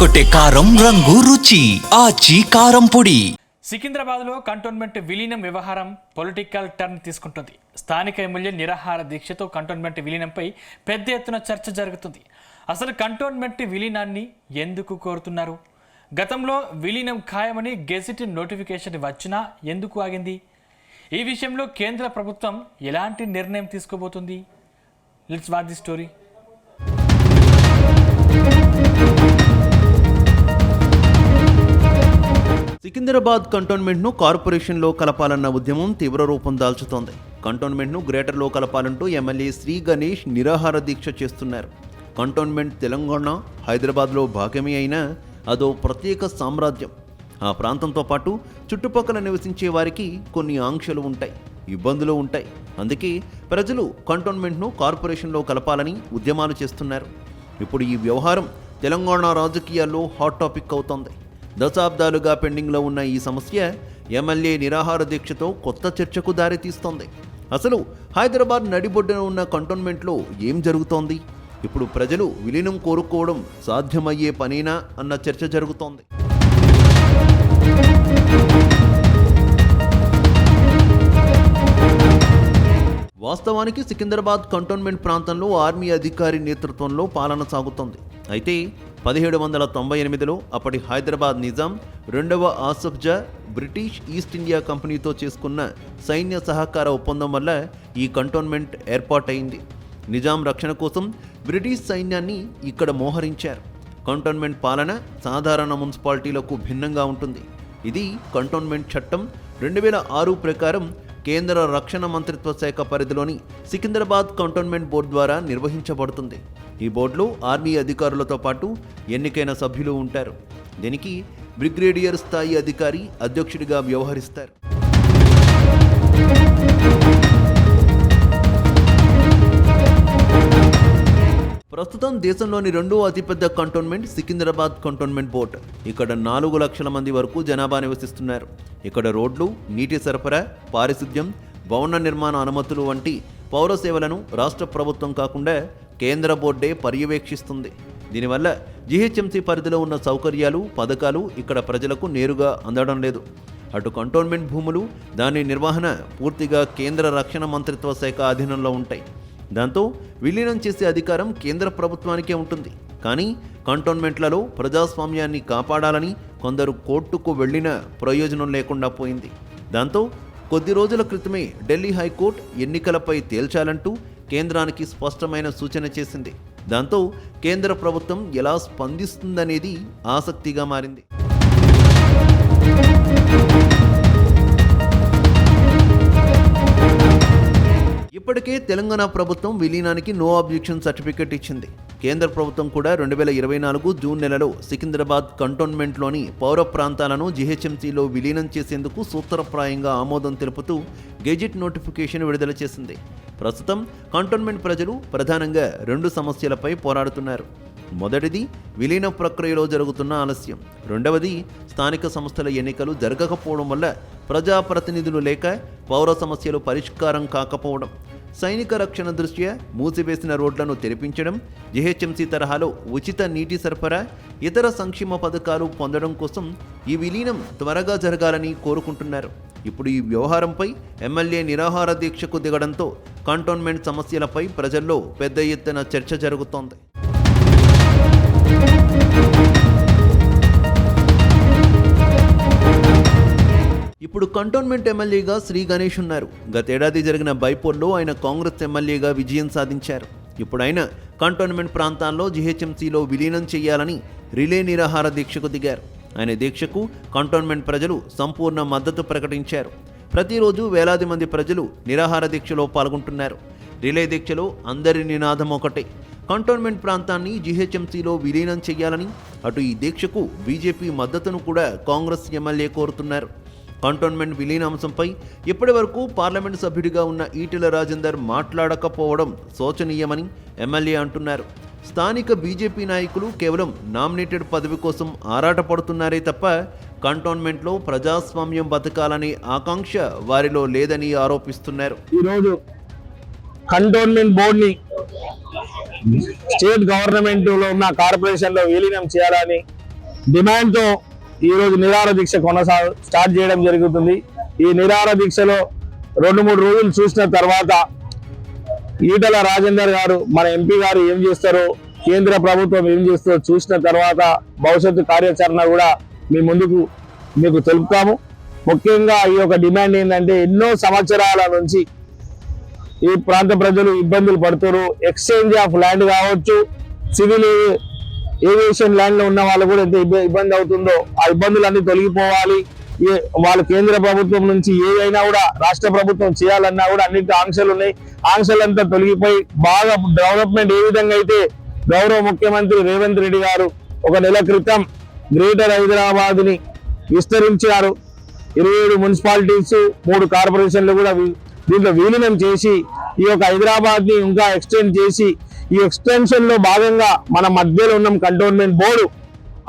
అదరగొట్టే కారం రంగు రుచి ఆచి కారం పొడి. సికింద్రాబాద్లో కంటోన్మెంట్ విలీనం వ్యవహారం పొలిటికల్ టర్న్ తీసుకుంటుంది. స్థానిక ఎమ్మెల్యే నిరాహార దీక్షతో కంటోన్మెంట్ విలీనంపై పెద్ద ఎత్తున చర్చ జరుగుతుంది. అసలు కంటోన్మెంట్ విలీనాన్ని ఎందుకు కోరుతున్నారు? గతంలో విలీనం ఖాయమని గెజిట్ నోటిఫికేషన్ వచ్చినా ఎందుకు ఆగింది? ఈ విషయంలో కేంద్ర ప్రభుత్వం ఎలాంటి నిర్ణయం తీసుకోబోతుంది? Let's watch the story. Secunderabad కంటోన్మెంట్ను కార్పొరేషన్లో కలపాలన్న ఉద్యమం తీవ్ర రూపం దాల్చుతోంది. కంటోన్మెంట్ను గ్రేటర్లో కలపాలంటూ ఎమ్మెల్యే శ్రీ గణేష్ నిరాహార దీక్ష చేస్తున్నారు. కంటోన్మెంట్ తెలంగాణ, హైదరాబాద్లో భాగమే అయినా అదో ప్రత్యేక సామ్రాజ్యం. ఆ ప్రాంతంతో పాటు చుట్టుపక్కల నివసించే వారికి కొన్ని ఆంక్షలు ఉంటాయి, ఇబ్బందులు ఉంటాయి. అందుకే ప్రజలు కంటోన్మెంట్ను కార్పొరేషన్లో కలపాలని ఉద్యమాలు చేస్తున్నారు. ఇప్పుడు ఈ వ్యవహారం తెలంగాణ రాజకీయాల్లో హాట్ టాపిక్ అవుతోంది. దశాబ్దాలుగా పెండింగ్లో ఉన్న ఈ సమస్య ఎమ్మెల్యే నిరాహార దీక్షతో కొత్త చర్చకు దారితీస్తోంది. అసలు హైదరాబాద్ నడిబొడ్డున ఉన్న కంటోన్మెంట్లో ఏం జరుగుతోంది? ఇప్పుడు ప్రజలు విలీనం కోరుకోవడం సాధ్యమయ్యే పనేనా అన్న చర్చ జరుగుతోంది. వాస్తవానికి సికింద్రాబాద్ కంటోన్మెంట్ ప్రాంతంలో ఆర్మీ అధికారి నేతృత్వంలో పాలన సాగుతోంది. అయితే 1798లో అప్పటి హైదరాబాద్ నిజాం రెండవ ఆసఫ్ జా బ్రిటిష్ ఈస్ట్ ఇండియా కంపెనీతో చేసుకున్న సైన్య సహకార ఒప్పందం వల్ల ఈ కంటోన్మెంట్ ఏర్పాటైంది. నిజాం రక్షణ కోసం బ్రిటిష్ సైన్యాన్ని ఇక్కడ మోహరించారు. కంటోన్మెంట్ పాలన సాధారణ మున్సిపాలిటీలకు భిన్నంగా ఉంటుంది. ఇది కంటోన్మెంట్ చట్టం 2006 ప్రకారం కేంద్ర రక్షణ మంత్రిత్వ శాఖ పరిధిలోని సికింద్రాబాద్ కంటోన్మెంట్ బోర్డు ద్వారా నిర్వహించబడుతుంది. ఈ బోర్డులో ఆర్మీ అధికారులతో పాటు ఎన్నికైన సభ్యులు ఉంటారు. దీనికి బ్రిగేడియర్ స్థాయి అధికారి అధ్యక్షుడిగా వ్యవహరిస్తారు. ప్రస్తుతం దేశంలోని రెండో అతిపెద్ద కంటోన్మెంట్ సికింద్రాబాద్ కంటోన్మెంట్ బోర్డు. ఇక్కడ 4 లక్షల మంది వరకు జనాభా నివసిస్తున్నారు. ఇక్కడ రోడ్లు, నీటి సరఫరా, పారిశుద్ధ్యం, భవన నిర్మాణ అనుమతులు వంటి పౌర సేవలను రాష్ట్ర ప్రభుత్వం కాకుండా కేంద్ర బోర్డే పర్యవేక్షిస్తుంది. దీనివల్ల జీహెచ్ఎంసీ పరిధిలో ఉన్న సౌకర్యాలు, పథకాలు ఇక్కడ ప్రజలకు నేరుగా అందడం లేదు. అటు కంటోన్మెంట్ భూములు, దాని నిర్వహణ పూర్తిగా కేంద్ర రక్షణ మంత్రిత్వ శాఖ అధీనంలో ఉంటాయి. దాంతో విలీనం చేసే అధికారం కేంద్ర ప్రభుత్వానికే ఉంటుంది. కానీ కంటోన్మెంట్లలో ప్రజాస్వామ్యాన్ని కాపాడాలని కొందరు కోర్టుకు వెళ్లిన ప్రయోజనం లేకుండా పోయింది. దాంతో కొద్ది రోజుల క్రితమే ఢిల్లీ హైకోర్టు ఎన్నికలపై తేల్చాలంటూ కేంద్రానికి స్పష్టమైన సూచన చేసింది. దాంతో కేంద్ర ప్రభుత్వం ఎలా స్పందిస్తుందనేది ఆసక్తిగా మారింది. ఇప్పటికే తెలంగాణ ప్రభుత్వం విలీనానికి నో అబ్జెక్షన్ సర్టిఫికెట్ ఇచ్చింది. కేంద్ర ప్రభుత్వం కూడా 2024 జూన్ నెలలో సికింద్రాబాద్ కంటోన్మెంట్లోని పౌర ప్రాంతాలను జీహెచ్ఎంసీలో విలీనం చేసేందుకు సూత్రప్రాయంగా ఆమోదం తెలుపుతూ గెజిట్ నోటిఫికేషన్ విడుదల చేసింది. ప్రస్తుతం కంటోన్మెంట్ ప్రజలు ప్రధానంగా 2 సమస్యలపై పోరాడుతున్నారు. మొదటిది విలీన ప్రక్రియలో జరుగుతున్న ఆలస్యం. రెండవది స్థానిక సంస్థల ఎన్నికలు జరగకపోవడం వల్ల ప్రజాప్రతినిధులు లేక పౌర సమస్యలు పరిష్కారం కాకపోవడం. సైనిక రక్షణ దృష్ట్యా మూసివేసిన రోడ్లను తెరిపించడం, జీహెచ్ఎంసీ తరహాలో ఉచిత నీటి సరఫరా, ఇతర సంక్షేమ పథకాలు పొందడం కోసం ఈ విలీనం త్వరగా జరగాలని కోరుకుంటున్నారు. ఇప్పుడు ఈ వ్యవహారంపై ఎమ్మెల్యే నిరాహార దీక్షకు దిగడంతో కంటోన్మెంట్ సమస్యలపై ప్రజల్లో పెద్ద ఎత్తున చర్చ జరుగుతోంది. ఇప్పుడు కంటోన్మెంట్ ఎమ్మెల్యేగా శ్రీ గణేష్ ఉన్నారు. గతేడాది జరిగిన బైపోల్లో ఆయన కాంగ్రెస్ ఎమ్మెల్యేగా విజయం సాధించారు. ఇప్పుడు ఆయన కంటోన్మెంట్ ప్రాంతాల్లో జీహెచ్ఎంసీలో విలీనం చేయాలని రిలే నిరాహార దీక్షకు దిగారు. ఆయన దీక్షకు కంటోన్మెంట్ ప్రజలు సంపూర్ణ మద్దతు ప్రకటించారు. ప్రతిరోజు వేలాది మంది ప్రజలు నిరాహార దీక్షలో పాల్గొంటున్నారు. రిలే దీక్షలో అందరి నినాదం ఒకటే, కంటోన్మెంట్ ప్రాంతాన్ని జీహెచ్ఎంసీలో విలీనం చేయాలని. అటు ఈ దీక్షకు బీజేపీ మద్దతును కూడా కాంగ్రెస్ ఎమ్మెల్యే కోరుతున్నారు. కంటోన్మెంట్ విలీన అంశంపై ఇప్పటి వరకు పార్లమెంటు సభ్యుడిగా ఉన్న ఈటెల రాజేందర్ మాట్లాడకపోవడం శోచనీయమని ఎమ్మెల్యే అంటున్నారు. స్థానిక బీజేపీ నాయకులు కేవలం నామినేటెడ్ పదవి కోసం ఆరాటపడుతున్నారే తప్ప కంటోన్మెంట్లో ప్రజాస్వామ్యం బతకాలనే ఆకాంక్ష వారిలో లేదని ఆరోపిస్తున్నారు. ఈరోజు కంటోన్మెంట్ బోర్డుని స్టేట్ గవర్నమెంట్ లో ఉన్న కార్పొరేషన్ లో విలీనం చేయాలని డిమాండ్తో ఈరోజు నిరాహార దీక్ష స్టార్ట్ చేయడం జరుగుతుంది. ఈ నిరాహార దీక్షలో 2-3 రోజులు చూసిన తర్వాత ఈటల రాజేందర్ గారు మన ఎంపీ గారు ఏం చేస్తారో, కేంద్ర ప్రభుత్వం ఏం చేస్తారో చూసిన తర్వాత భవిష్యత్తు కార్యాచరణ కూడా మీ ముందుకు మీకు తెలుపుతాము. ముఖ్యంగా ఈ యొక్క డిమాండ్ ఏంటంటే, ఎన్నో సంవత్సరాల నుంచి ఈ ప్రాంత ప్రజలు ఇబ్బందులు పడుతారు. ఎక్స్చేంజ్ ఆఫ్ ల్యాండ్ కావచ్చు, సివిల్ ఏవియేషన్ ల్యాండ్ లో ఉన్న వాళ్ళు కూడా ఎంత ఇబ్బంది అవుతుందో ఆ ఇబ్బందులన్నీ తొలగిపోవాలి. వాళ్ళ కేంద్ర ప్రభుత్వం నుంచి ఏదైనా కూడా రాష్ట్ర ప్రభుత్వం చేయాలన్నా కూడా అన్నింటి ఆంక్షలు ఉన్నాయి. ఆంక్షలంతా తొలగిపోయి బాగా డెవలప్మెంట్ ఏ విధంగా అయితే గౌరవ ముఖ్యమంత్రి రేవంత్ రెడ్డి గారు 1 నెల క్రితం గ్రేటర్ హైదరాబాద్ ని విస్తరించారు. 27 మున్సిపాలిటీస్, 3 కార్పొరేషన్లు కూడా దీంట్లో విలీనం చేసి ఈ యొక్క హైదరాబాద్ ని ఇంకా ఎక్స్టెండ్ చేసి, ఈ ఎక్స్టెన్షన్ లో భాగంగా మన మధ్యలో ఉన్న కంటోన్మెంట్ బోర్డు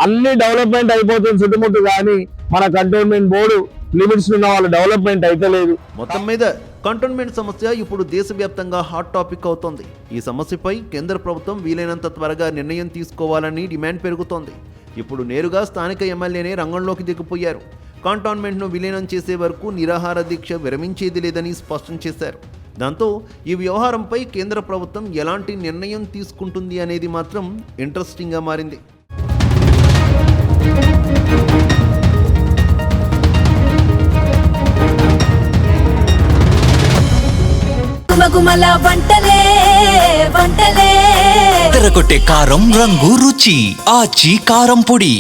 అన్ని డెవలప్మెంట్ అయిపోతుంది చుట్టుముట్టు, కానీ మన కంటోన్మెంట్ బోర్డు లిమిట్స్ ఉన్న వాళ్ళు డెవలప్మెంట్ అయితే లేదు. మొత్తం మీద కంటోన్మెంట్ సమస్య ఇప్పుడు దేశవ్యాప్తంగా హాట్ టాపిక్ అవుతోంది. ఈ సమస్యపై కేంద్ర ప్రభుత్వం వీలైనంత త్వరగా నిర్ణయం తీసుకోవాలని డిమాండ్ పెరుగుతోంది. ఇప్పుడు నేరుగా స్థానిక ఎమ్మెల్యేనే రంగంలోకి దిగిపోయారు. కంటోన్మెంట్ను విలీనం చేసే వరకు నిరాహార దీక్ష విరమించేది లేదని స్పష్టం చేశారు. దాంతో ఈ వ్యవహారంపై కేంద్ర ప్రభుత్వం ఎలాంటి నిర్ణయం తీసుకుంటుంది అనేది మాత్రం ఇంట్రెస్టింగ్గా మారింది. గుమగుమల వంటలే వంటలే తెరకొట్టే కారం రంగు రుచి ఆచి కారం పొడి.